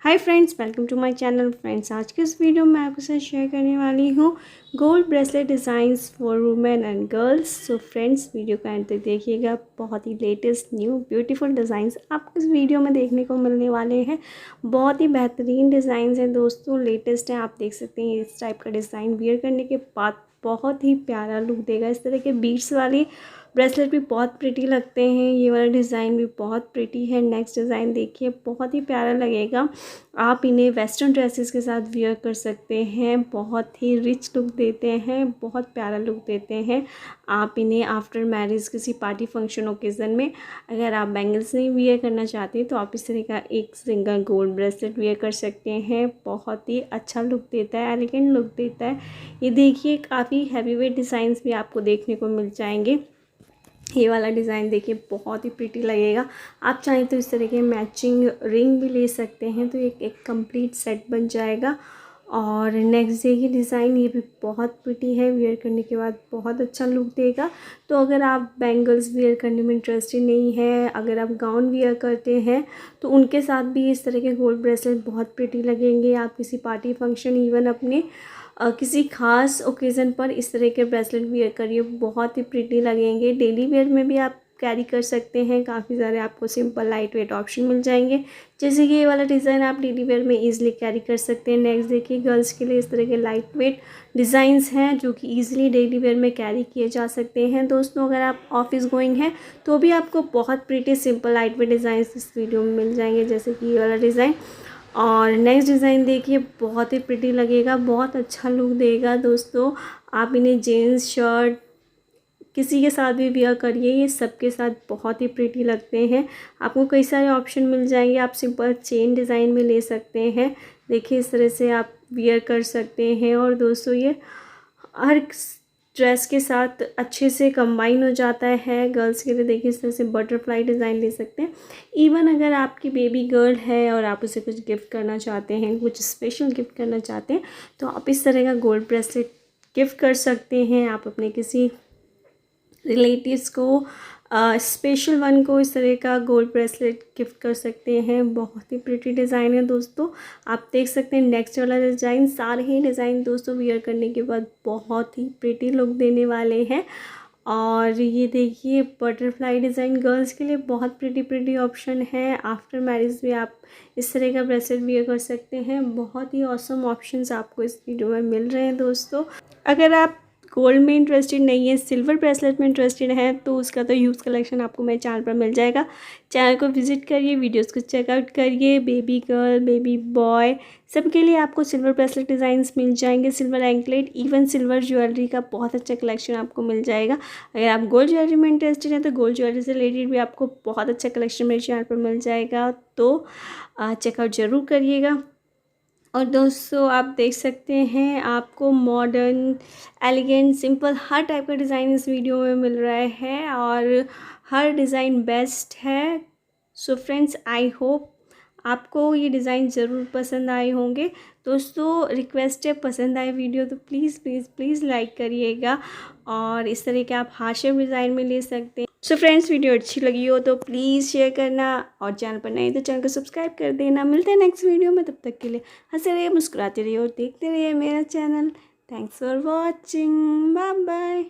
Hi friends, welcome to my channel. Friends, आज के इस वीडियो में आपके साथ शेयर करने वाली हूँ gold bracelet designs for women and girls. So friends, video का अंत तक देखिएगा। बहुत ही लेटेस्ट न्यू ब्यूटीफुल डिज़ाइंस आपको इस वीडियो में देखने को मिलने वाले हैं। बहुत ही बेहतरीन डिज़ाइंस हैं दोस्तों, लेटेस्ट हैं। आप देख सकते हैं इस टाइप का डिज़ाइन वियर करने के बाद बहुत ही प्यारा लुक देगा। इस तरह के बीड्स वाली ब्रेसलेट भी बहुत प्रिटी लगते हैं। ये वाला डिज़ाइन भी बहुत प्रिटी है। नेक्स्ट डिज़ाइन देखिए, बहुत ही प्यारा लगेगा। आप इन्हें वेस्टर्न ड्रेसेस के साथ वियर कर सकते हैं। बहुत ही रिच लुक देते हैं, बहुत प्यारा लुक देते हैं। आप इन्हें आफ्टर मैरिज किसी पार्टी फंक्शन ओकेज़न में अगर आप बैंगल्स नहीं वियर करना चाहते तो आप इस तरह का एक सिंगल गोल्ड ब्रेसलेट वियर कर सकते हैं। बहुत ही अच्छा लुक देता है, एलिगेंट लुक देता है। ये देखिए, काफ़ी हैवी वेट डिज़ाइंस भी आपको देखने को मिल जाएंगे। ये वाला डिज़ाइन देखिए, बहुत ही प्रिटी लगेगा। आप चाहें तो इस तरह के मैचिंग रिंग भी ले सकते हैं, तो एक कंप्लीट सेट बन जाएगा। और नेक्स्ट देखिए डिज़ाइन, ये भी बहुत प्रिटी है। वियर करने के बाद बहुत अच्छा लुक देगा। तो अगर आप बैंगल्स वियर करने में इंटरेस्टेड नहीं है, अगर आप गाउन वियर करते हैं तो उनके साथ भी इस तरह के गोल्ड ब्रेसलेट बहुत प्रिटी लगेंगे। आप किसी पार्टी फंक्शन, इवन अपने किसी खास ओकेज़न पर इस तरह के ब्रेसलेट वियर करिए, बहुत ही प्रिटी लगेंगे। डेली वेयर में भी आप कैरी कर सकते हैं। काफ़ी सारे आपको सिंपल लाइट वेट ऑप्शन मिल जाएंगे, जैसे कि ये वाला डिज़ाइन आप डेली वेयर में इजीली कैरी कर सकते हैं। नेक्स्ट देखिए, गर्ल्स के लिए इस तरह के लाइट वेट डिज़ाइंस हैं जो कि ईजिली डेली वेयर में कैरी किए जा सकते हैं। दोस्तों, अगर आप ऑफिस गोइंग हैं तो भी आपको बहुत pretty simple light weight designs इस वीडियो में मिल जाएंगे, जैसे कि ये वाला डिज़ाइन। और नेक्स्ट डिज़ाइन देखिए, बहुत ही प्रिटी लगेगा, बहुत अच्छा लुक देगा। दोस्तों, आप इन्हें जीन्स शर्ट किसी के साथ भी वियर करिए, ये सबके साथ बहुत ही प्रिटी लगते हैं। आपको कई सारे ऑप्शन मिल जाएंगे। आप सिंपल चेन डिज़ाइन में ले सकते हैं। देखिए, इस तरह से आप वियर कर सकते हैं। और दोस्तों, ये हर ड्रेस के साथ अच्छे से कंबाइन हो जाता है। गर्ल्स के लिए देखिए, इस तरह से बटरफ्लाई डिज़ाइन ले सकते हैं। इवन अगर आपकी बेबी गर्ल है और आप उसे कुछ गिफ्ट करना चाहते हैं, कुछ स्पेशल गिफ्ट करना चाहते हैं, तो आप इस तरह का गोल्ड ब्रेसलेट गिफ्ट कर सकते हैं। आप अपने किसी रिलेटिव्स को, स्पेशल वन को इस तरह का गोल्ड ब्रेसलेट गिफ्ट कर सकते हैं। बहुत ही प्रिटी डिज़ाइन है दोस्तों, आप देख सकते हैं। नेक्स्ट वाला डिज़ाइन, सारे ही डिज़ाइन दोस्तों वियर करने के बाद बहुत ही प्रिटी लुक देने वाले हैं। और ये देखिए, बटरफ्लाई डिज़ाइन गर्ल्स के लिए बहुत प्रिटी ऑप्शन है। आफ्टर मैरिज भी आप इस तरह का ब्रेसलेट वियर कर सकते हैं। बहुत ही ऑसम ऑप्शंस आपको इस वीडियो में मिल रहे हैं दोस्तों। अगर आप गोल्ड में इंटरेस्टेड नहीं है, सिल्वर ब्रेसलेट में इंटरेस्टेड है, तो उसका तो ह्यूज कलेक्शन आपको मेरे चैनल पर मिल जाएगा। चैनल को विजिट करिए, वीडियोस को चेकआउट करिए। बेबी गर्ल, बेबी बॉय, सबके लिए आपको सिल्वर ब्रेसलेट डिज़ाइंस मिल जाएंगे। Silver anklet, even silver jewellery का बहुत अच्छा कलेक्शन आपको मिल जाएगा। अगर आप गोल्ड ज्वेलरी में इंटरेस्टेड हैं तो गोल्ड ज्वेलरी से रिलेटेड भी आपको बहुत अच्छा कलेक्शन मेरे चैनल पर मिल जाएगा, तो चेकआउट ज़रूर करिएगा। और दोस्तों, आप देख सकते हैं, आपको मॉडर्न, एलिगेंट, सिंपल हर टाइप का डिज़ाइन इस वीडियो में मिल रहा है और हर डिज़ाइन बेस्ट है। सो फ्रेंड्स, आई होप आपको ये डिज़ाइन ज़रूर पसंद आए होंगे। दोस्तों, रिक्वेस्ट है, पसंद आए वीडियो तो प्लीज़ प्लीज़ प्लीज़ लाइक करिएगा। और इस तरह के आप हार्ट शेप डिज़ाइन में ले सकते हैं। सो फ्रेंड्स, वीडियो अच्छी लगी हो तो प्लीज़ शेयर करना, और चैनल पर नहीं तो चैनल को सब्सक्राइब कर देना। मिलते हैं नेक्स्ट वीडियो में, तब तक के लिए हंसते रहिए, मुस्कुराते रहिए और देखते रहिए मेरा channel. Thanks for watching, bye bye.